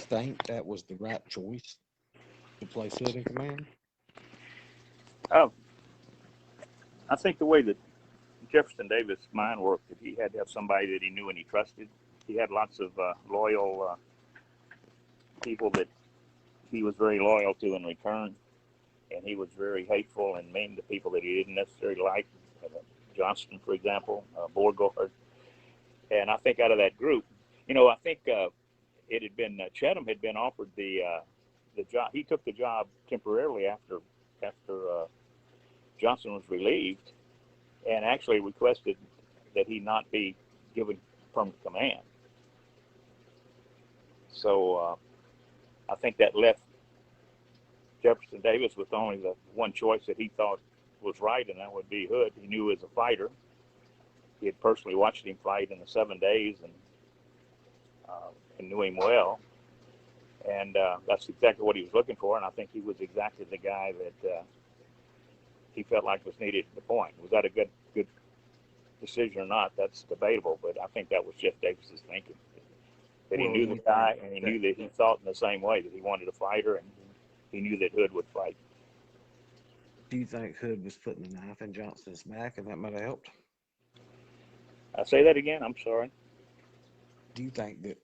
think that was the right choice to place Hood in command? Uh, I think the way that Jefferson Davis' mind worked, that he had to have somebody that he knew and he trusted. He had lots of loyal people that he was very loyal to in return, and he was very hateful and mean to people that he didn't necessarily like. Johnston, for example, Beauregard, and I think out of that group, I think it had been Cheatham had been offered the job. He took the job temporarily after Johnson was relieved, and actually requested that he not be given permanent command. So I think that left Jefferson Davis with only the one choice that he thought was right, and that would be Hood. He knew as a fighter. He had personally watched him fight in the 7 days and knew him well. And that's exactly what he was looking for, and I think he was exactly the guy that he felt like was needed at the point. Was that a good decision or not? That's debatable, but I think that was Jeff Davis's thinking. That he knew the guy, and he knew that he thought in the same way, that he wanted a fighter, and he knew that Hood would fight. Do you think Hood was putting the knife in Johnston's back and that might have helped? I say that again, I'm sorry. Do you think that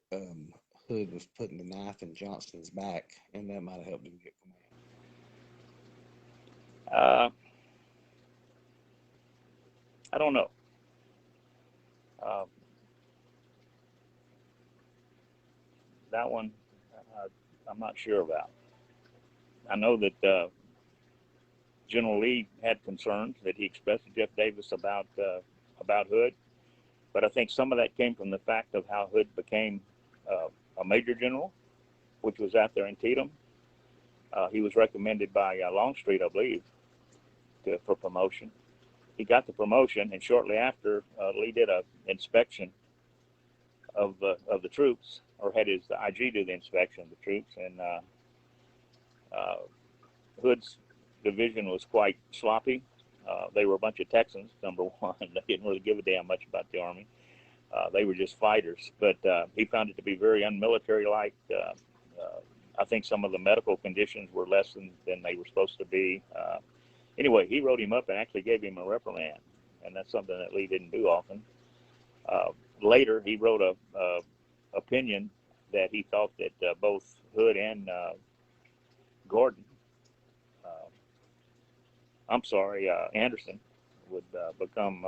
Hood was putting the knife in Johnston's back and that might have helped him get command? I don't know. That one, I'm not sure about. I know that General Lee had concerns that he expressed to Jeff Davis about Hood, but I think some of that came from the fact of how Hood became a major general, which was out there in Teedham. He was recommended by Longstreet, I believe, for promotion. He got the promotion, and shortly after, Lee did an inspection of the troops, or had his IG do the inspection of the troops, and Hood's division was quite sloppy. They were a bunch of Texans, number one. They didn't really give a damn much about the Army. They were just fighters, but he found it to be very unmilitary-like. I think some of the medical conditions were less than they were supposed to be. Anyway, he wrote him up and actually gave him a reprimand, and that's something that Lee didn't do often. Later, he wrote a opinion that he thought that both Hood and Anderson would become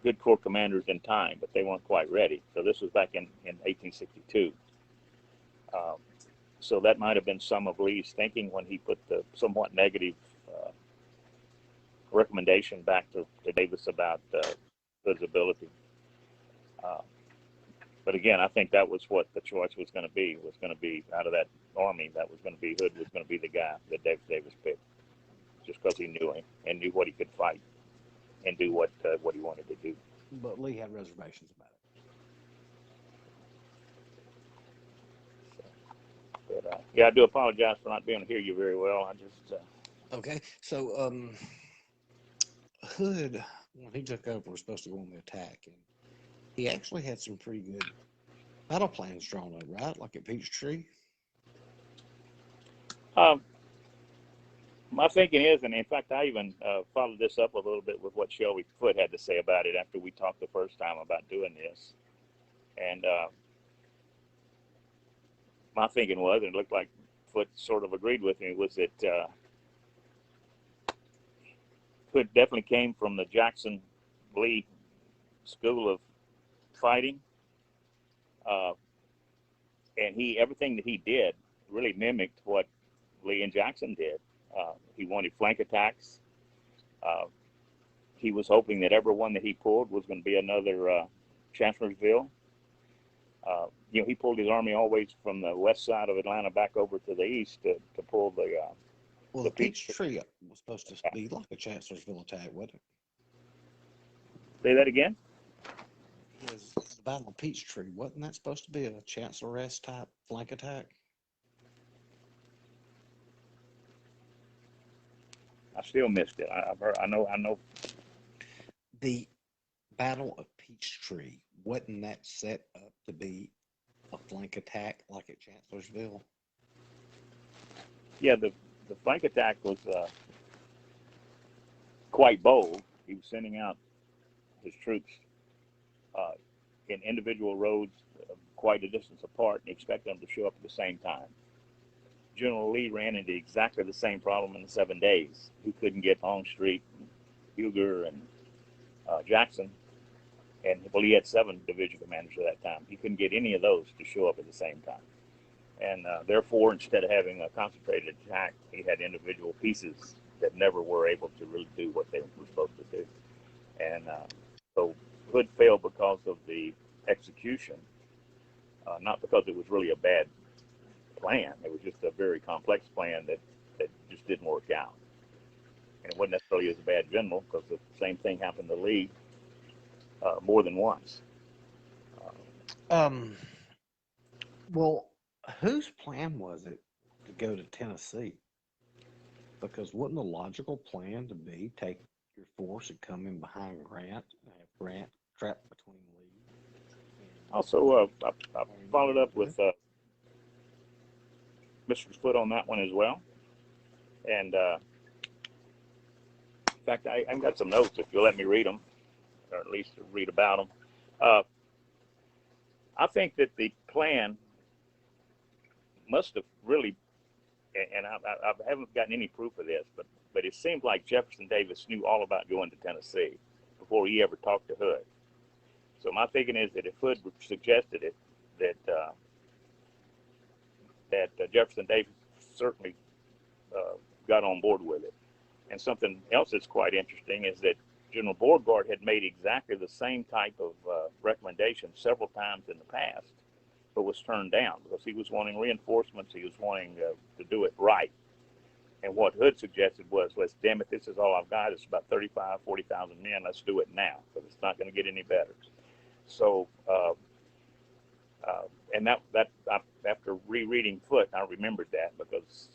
good corps commanders in time, but they weren't quite ready. So this was back in 1862. So that might have been some of Lee's thinking when he put the somewhat negative recommendation back to Davis about Hood's ability. But again, I think that was what the choice was going to be. Was going to be out of that Army. That was going to be Hood was going to be the guy that Davis picked, just because he knew him and knew what he could fight and do what he wanted to do. But Lee had reservations about it. But yeah, I do apologize for not being able to hear you very well. I just okay. So Hood, when he took over, was supposed to go on the attack, and he actually had some pretty good battle plans drawn up, right? Like at Peachtree. My thinking is, and in fact, I even followed this up a little bit with what Shelby Foote had to say about it after we talked the first time about doing this. And my thinking was, and it looked like Foote sort of agreed with me, was that Foote definitely came from the Jackson Lee school of fighting. And everything that he did really mimicked what Lee and Jackson did. He wanted flank attacks. He was hoping that every one that he pulled was going to be another Chancellorsville. He pulled his army always from the west side of Atlanta back over to the east to pull the. Well, the Peachtree was supposed to be like a Chancellorsville attack, wasn't it? Say that again? The Battle of Peachtree, wasn't that supposed to be a Chancellor-esque type flank attack? I still missed it. I know. The Battle of Peachtree, wasn't that set up to be a flank attack like at Chancellorsville? Yeah, the flank attack was quite bold. He was sending out his troops uh, in individual roads quite a distance apart and expected them to show up at the same time. General Lee ran into exactly the same problem in the 7 days. He couldn't get Longstreet, Huger, and Jackson, and well, he had 7 division commanders at that time. He couldn't get any of those to show up at the same time. And therefore, instead of having a concentrated attack, he had individual pieces that never were able to really do what they were supposed to do. And so Hood failed because of the execution, not because it was really a bad plan. It was just a very complex plan that just didn't work out. And it wasn't necessarily as a bad general, because the same thing happened to Lee more than once. Um, well, whose plan was it to go to Tennessee? Because wasn't the logical plan to be take your force and come in behind Grant and have Grant trapped between Lee and Also, I followed up with Mr. Foote on that one as well. And in fact, I've got some notes if you'll let me read them, or at least read about them. I think that the plan must have really, and I haven't gotten any proof of this, but it seemed like Jefferson Davis knew all about going to Tennessee before he ever talked to Hood. So my thinking is that if Hood suggested it, that Jefferson Davis certainly got on board with it. And something else that's quite interesting is that General Beauregard had made exactly the same type of recommendation several times in the past, but was turned down because he was wanting reinforcements. He was wanting to do it right. And what Hood suggested was, let's, damn it, this is all I've got. It's about 35, 40,000 men. Let's do it now because it's not going to get any better. So, and that after rereading Foote, I remembered that because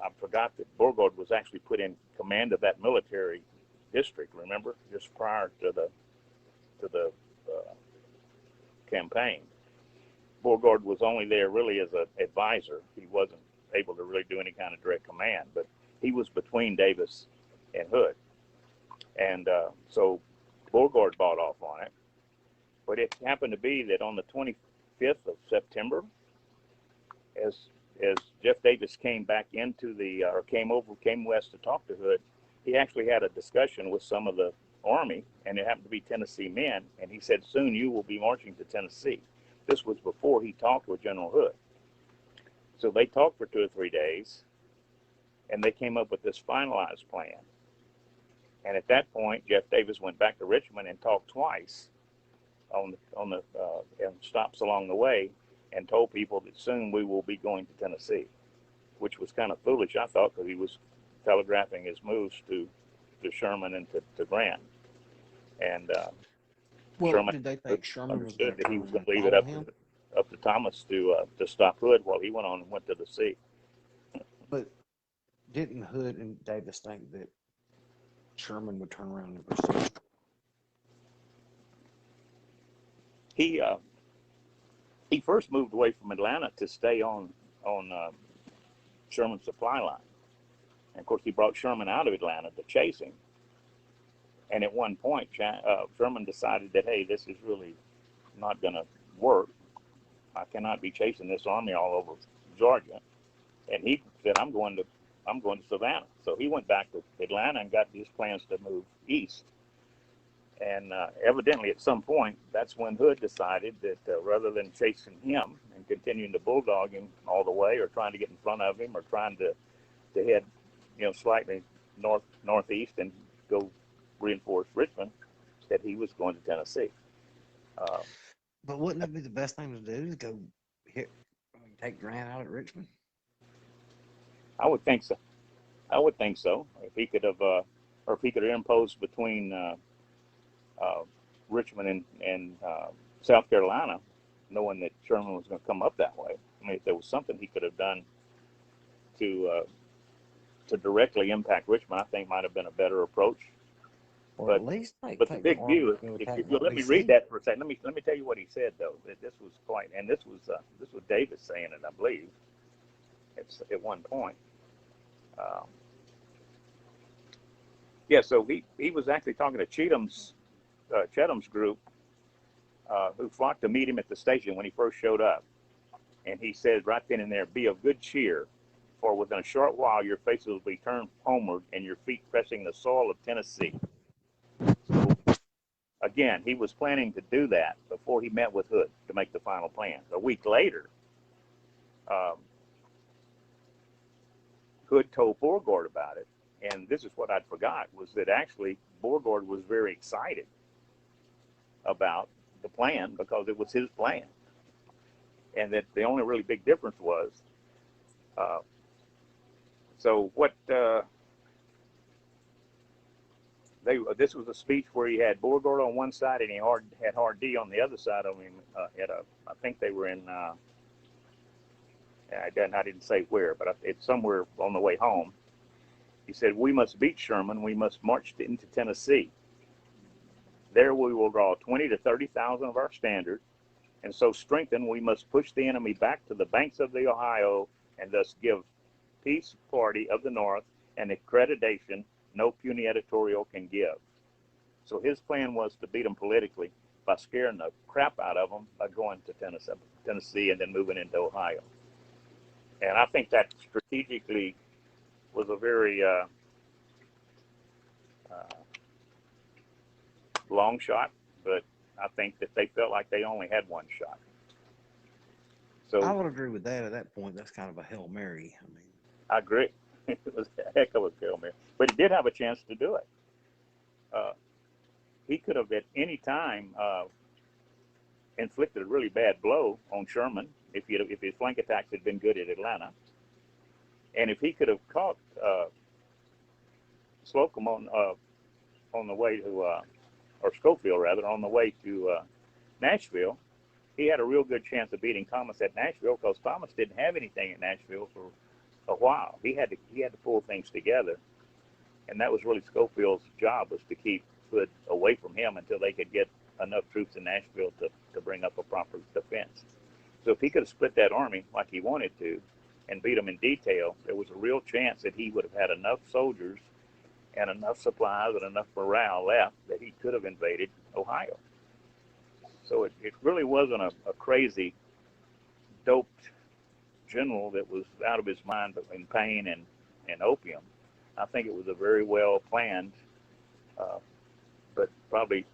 I forgot that Beauregard was actually put in command of that military district. Remember, just prior to the campaign, Beauregard was only there really as an advisor. He wasn't able to really do any kind of direct command, but he was between Davis and Hood, and so Beauregard bought off on it. But it happened to be that on the 25th of September, as Jeff Davis came back into came west to talk to Hood, he actually had a discussion with some of the Army, and it happened to be Tennessee men, and he said, soon you will be marching to Tennessee. This was before he talked with General Hood. So they talked for 2 or 3 days, and they came up with this finalized plan. And at that point, Jeff Davis went back to Richmond and talked twice on the stops along the way, and told people that soon we will be going to Tennessee, which was kind of foolish, I thought, because he was telegraphing his moves to Sherman and to Grant. And well, Sherman did they think Sherman was understood that he was going to leave follow it him? up to Thomas to stop Hood while he went on and went to the sea. But didn't Hood and Davis think that Sherman would turn around and pursue? He first moved away from Atlanta to stay on Sherman's supply line. And of course, he brought Sherman out of Atlanta to chase him. And at one point, Sherman decided that, hey, this is really not going to work. I cannot be chasing this army all over Georgia. And he said, I'm going to Savannah. So he went back to Atlanta and got his plans to move east. And evidently, at some point, that's when Hood decided that rather than chasing him and continuing to bulldog him all the way, or trying to get in front of him, or trying to head, slightly northeast and go reinforce Richmond, that he was going to Tennessee. But wouldn't that be the best thing to do? To go take Grant out at Richmond? I would think so. If he could have, or if he could have imposed between Richmond and South Carolina, knowing that Sherman was going to come up that way. I mean, if there was something he could have done to directly impact Richmond, I think might have been a better approach. Or But at least like but the take the big army view, to go if attack you let me read DC. that for a second, let me tell you what he said though. That this was quite, and this was Davis saying it, I believe, at one point. Um, yeah, so he was actually talking to Chetham's group, who flocked to meet him at the station when he first showed up, and he said right then and there, "Be of good cheer, for within a short while your faces will be turned homeward, and your feet pressing the soil of Tennessee." So again, he was planning to do that before he met with Hood to make the final plan. A week later, um, Hood told Beauregard about it, and this is what I'd forgot, was that actually Beauregard was very excited about the plan because it was his plan, and that the only really big difference was, so what this was a speech where he had Beauregard on one side and he had Hardee on the other side of him. I think they were in. I didn't say where, but it's somewhere on the way home. He said, "We must beat Sherman. We must march into Tennessee. There we will draw 20 to 30,000 of our standard, and so strengthened, we must push the enemy back to the banks of the Ohio, and thus give peace party of the North an accreditation no puny editorial can give." So his plan was to beat them politically by scaring the crap out of them by going to Tennessee and then moving into Ohio. And I think that strategically was a very long shot, but I think that they felt like they only had one shot. I So would agree with that. At that point, that's kind of a Hail Mary. I mean, I agree. It was a heck of a Hail Mary. But he did have a chance to do it. He could have at any time inflicted a really bad blow on Sherman if his flank attacks had been good at Atlanta. And if he could have caught Slocum on the way to, or Schofield rather, on the way to Nashville, he had a real good chance of beating Thomas at Nashville, because Thomas didn't have anything at Nashville for a while. He had to pull things together, and that was really Schofield's job, was to keep Hood away from him until they could get enough troops in Nashville to bring up a proper defense. So if he could have split that army like he wanted to and beat them in detail, there was a real chance that he would have had enough soldiers and enough supplies and enough morale left that he could have invaded Ohio. So it really wasn't a crazy, doped general that was out of his mind between pain and opium. I think it was a very well planned, but probably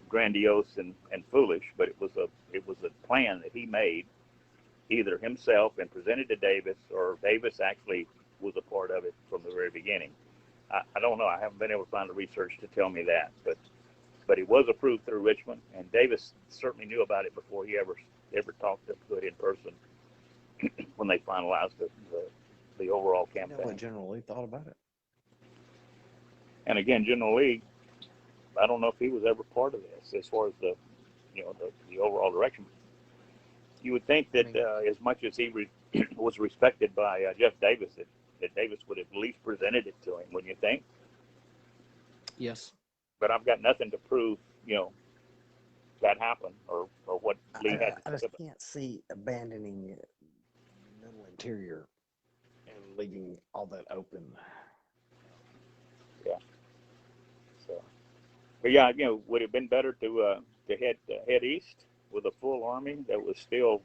grandiose and foolish. But it was a plan that he made either himself and presented to Davis, or Davis actually was a part of it from the very beginning. I don't know. I haven't been able to find the research to tell me that, but it was approved through Richmond, and Davis certainly knew about it before he ever talked to Hood in person when they finalized the overall you know campaign. what General Lee thought about it? And again, General Lee, I don't know if he was ever part of this as far as the overall direction. You would think that as much as he was respected by Jeff Davis, that Davis would have at least presented it to him, wouldn't you think? Yes. But I've got nothing to prove, that happened or what Lee had to I say just about it. can't see abandoning the middle interior and leaving all that open. Yeah. So, but yeah, would it have been better to head east with a full army that was still,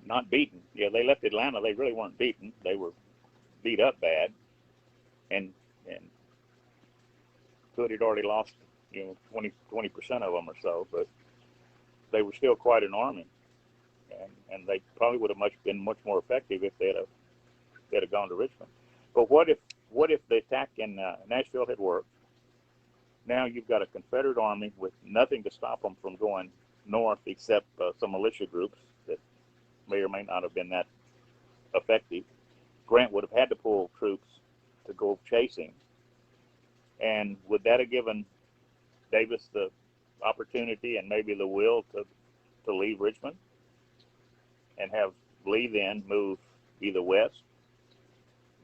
not beaten? Yeah, they left Atlanta. They really weren't beaten. They were beat up bad, and Hood had already lost 20% of them or so, but they were still quite an army, and they probably would have been much more effective if they'd have gone to Richmond. But what if the attack in Nashville had worked? Now you've got a Confederate army with nothing to stop them from going north except some militia groups that may or may not have been that effective. Grant would have had to pull troops to go chasing. And would that have given Davis the opportunity and maybe the will to leave Richmond and have Lee then move either west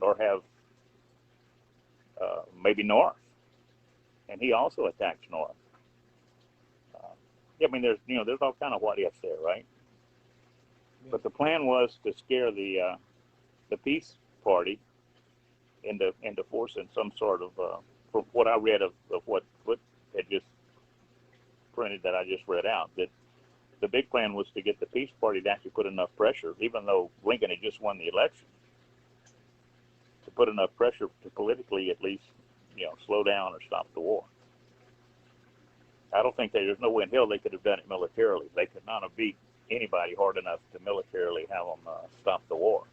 or have maybe north and he also attacks North. Yeah, I mean, there's all kind of what ifs there, right? But the plan was to scare the peace party into forcing some sort of, from what I read of what had just printed that I just read out, that the big plan was to get the peace party to actually put enough pressure, even though Lincoln had just won the election, to put enough pressure to politically at least, slow down or stop the war. I don't think there's no way in hell they could have done it militarily. They could not have beat anybody hard enough to militarily have them stop the war.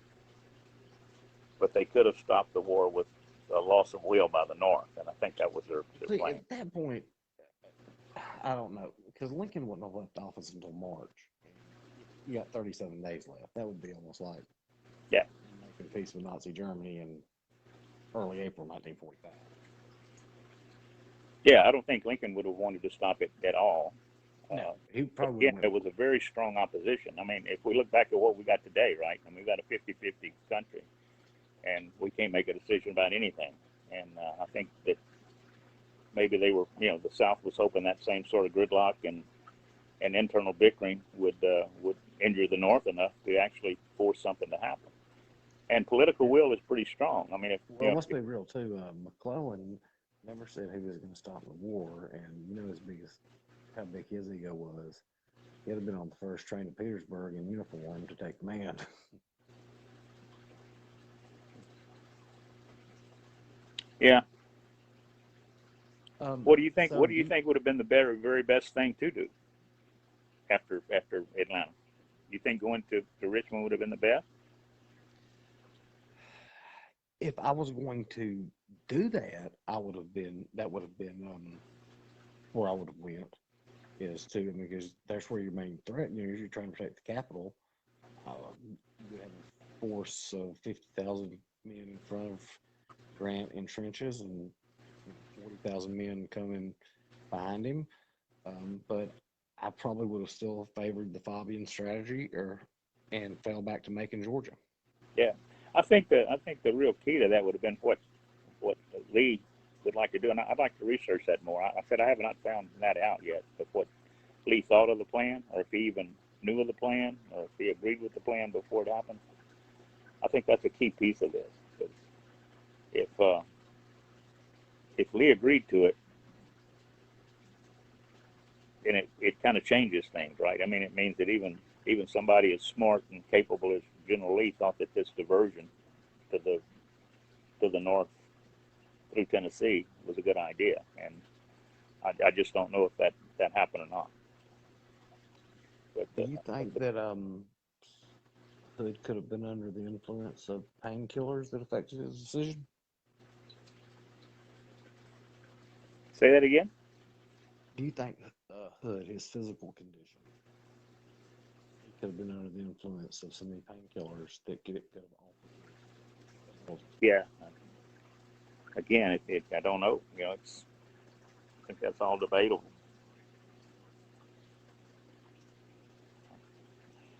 But they could have stopped the war with a loss of will by the North, and I think that was their See, plan. at that point, I don't know, because Lincoln wouldn't have left office until March. You got 37 days left. That would be almost like making peace with Nazi Germany in early April 1945. Yeah, I don't think Lincoln would have wanted to stop it at all. No, he probably Again, there was a very strong opposition. I mean, if we look back at what we got today, right? I mean, we got a 50-50 country, and we can't make a decision about anything. And I think that maybe they were, the South was hoping that same sort of gridlock and internal bickering would injure the North enough to actually force something to happen. And political will is pretty strong. I mean, it must be real too. McClellan never said he was going to stop the war, and how big his ego was. He'd have been on the first train to Petersburg in uniform to take command. Yeah. What do you think? So What do you think would have been the very best thing to do after Atlanta? You think going to Richmond would have been the best? If I was going to do that, that would have been where I would have went. Because that's where your main threat is. You're trying to protect the capital. You have a force of 50,000 men in front of Grant in trenches and 40,000 men coming behind him. But I probably would have still favored the Fabian strategy and fell back to Macon, Georgia. Yeah, I think the real key to that would have been what Lee would like to do, and I'd like to research that more. I said I have not found that out yet, but what Lee thought of the plan, or if he even knew of the plan, or if he agreed with the plan before it happened. I think that's a key piece of this. Because if Lee agreed to it, then it kind of changes things, right? I mean, it means that even somebody as smart and capable as General Lee thought that this diversion to the north through Tennessee was a good idea, and I just don't know if that happened or not. But, do you think that Hood could have been under the influence of painkillers that affected his decision? Say that again? Do you think Hood, his physical condition, he could have been under the influence of so many painkillers that could have altered? Yeah. Again, I don't know. I think that's all debatable.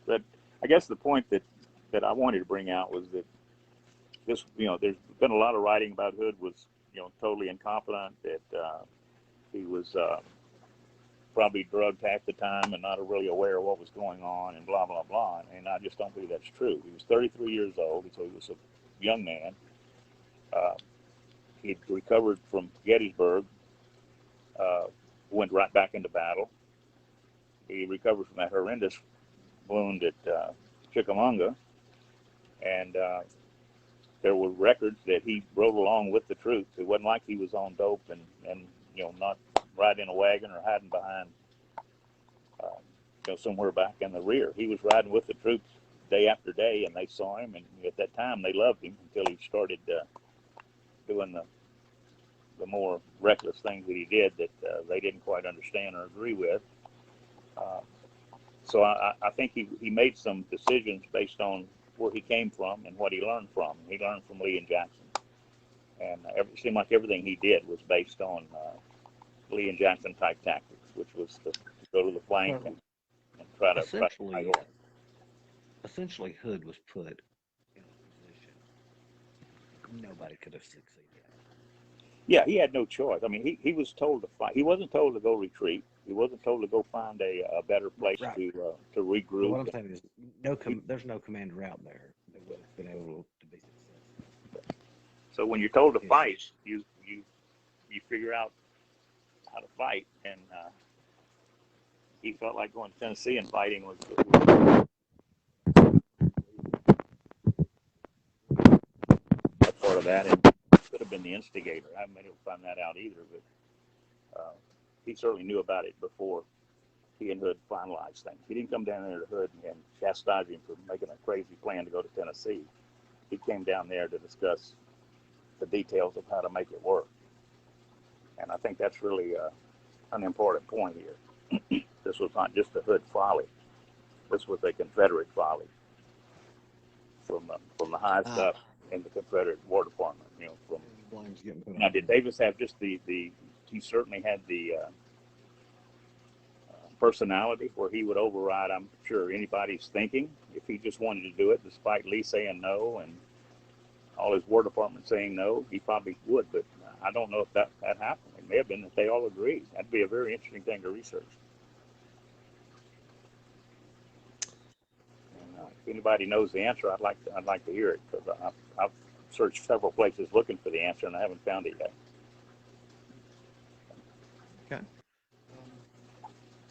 But I guess the point that I wanted to bring out was that this, there's been a lot of writing about Hood was, totally incompetent, that he was probably drugged half the time and not really aware of what was going on, and blah, blah, blah. And I just don't believe that's true. He was 33 years old, so he was a young man. He'd recovered from Gettysburg, went right back into battle. He recovered from that horrendous wound at Chickamauga, and there were records that he rode along with the troops. It wasn't like he was on dope and not riding a wagon or hiding behind somewhere back in the rear. He was riding with the troops day after day, and they saw him, and at that time they loved him until he started doing the more reckless things that he did that they didn't quite understand or agree with. So I think he made some decisions based on where he came from and what he learned from. He learned from Lee and Jackson. And it seemed like everything he did was based on Lee and Jackson type tactics, which was to go to the flank and try to essentially Hood was put in a position nobody could have succeeded. Yeah, he had no choice. I mean, he was told to fight. He wasn't told to go retreat. He wasn't told to go find a better place Right. to But what regroup. I'm saying is, there's no commander out there that would have been able to be successful. So when you're told to Yes. fight, you figure out how to fight, and he felt like going to Tennessee and fighting was part of that, and could have been the instigator. I haven't been able to find that out either, but he certainly knew about it before he and Hood finalized things. He didn't come down there to Hood and chastise him for making a crazy plan to go to Tennessee. He came down there to discuss the details of how to make it work. And I think that's really an important point here. This was not just a Hood folly. This was a Confederate folly from the highest up in the Confederate War Department. You know, from blame's getting put now, on did him. Davis have just the he certainly had the personality where he would override, I'm sure, anybody's thinking if he just wanted to do it, despite Lee saying no and all his War Department saying no, he probably would. But I don't know if that happened. It may have been that they all agreed. That'd be a very interesting thing to research. And, if anybody knows the answer, I'd like to hear it, because I've searched several places looking for the answer and I haven't found it yet. Okay.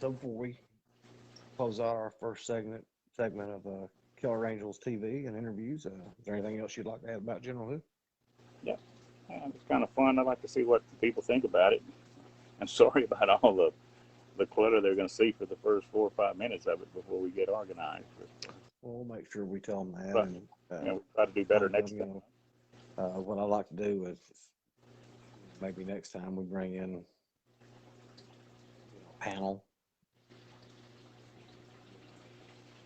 So before we close out our first segment of Killer Angels TV and interviews, is there anything else you'd like to add about General Hood? Yeah, it's kind of fun. I'd like to see what people think about it. I'm sorry about all the clutter they're going to see for the first 4 or 5 minutes of it before we get organized. We'll make sure we tell them that. But, And we'll try to do better next you time. know, what I like to do is maybe next time we bring in a panel,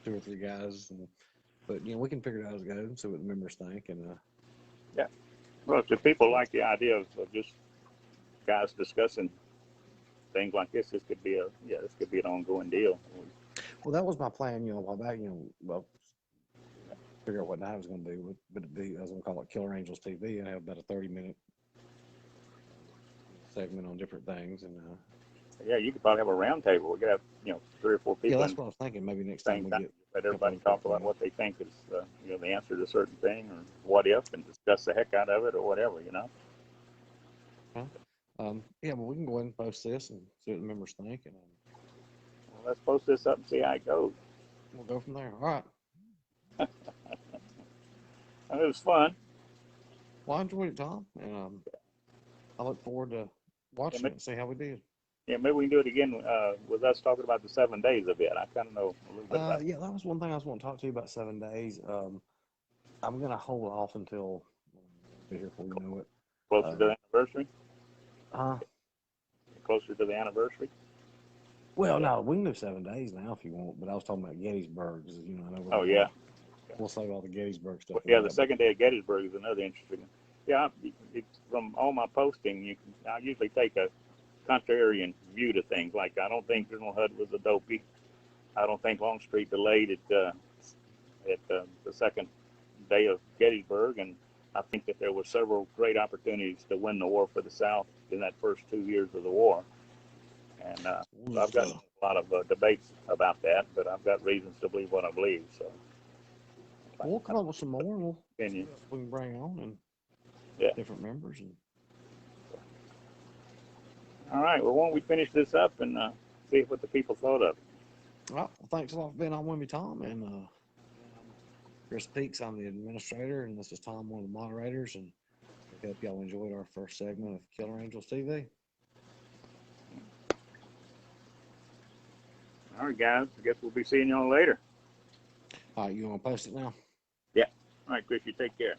2 or 3 guys, but we can figure it out as it goes and see what the members think. And yeah, well, if people like the idea of just guys discussing things like this could be an ongoing deal. well, that was my plan, a while back. Well, figure out what night I was going to do, but I was going to call it Killer Angels TV and have about a 30-minute segment on different things. And yeah, you could probably have a round table. We could have 3 or 4 people. Yeah, that's what I was thinking. Maybe next time we get let everybody talk about what they think is the answer to a certain thing, or what if, and discuss the heck out of it, or whatever. Yeah, well, we can go ahead and post this and see what the members think, and well, let's post this up and see how it goes. We'll go from there. All right. It was fun. Well, I enjoyed it, Tom, and I look forward to watching it and see how we did. Yeah, maybe we can do it again with us talking about the 7 days a bit. I kind of know a little bit about it. Yeah, that was one thing I was want to talk to you about 7 days. I'm going to hold off until be here before you know it. Closer to the anniversary? Closer to the anniversary? Well, no, we can do 7 days now if you want, but I was talking about Gettysburg. I know yeah. We'll save all the Gettysburg stuff. Well, yeah, the second day of Gettysburg is another interesting one. Yeah, from all my posting, I usually take a contrarian view to things. Like, I don't think General Hood was a dopey. I don't think Longstreet delayed at the second day of Gettysburg, and I think that there were several great opportunities to win the war for the South in that first 2 years of the war. And so I've got a lot of debates about that, but I've got reasons to believe what I believe. So we'll come up with some more. We'll opinion. We can bring on and different members. And all right. Well, why don't we finish this up and see what the people thought of it? All right. Well, thanks a lot for being on with me, Tom. And Chris Peaks, I'm the administrator, and this is Tom, one of the moderators. And I hope y'all enjoyed our first segment of Killer Angels TV. All right, guys. I guess we'll be seeing y'all later. All right. You want to post it now? Yeah. All right, Chris. You take care.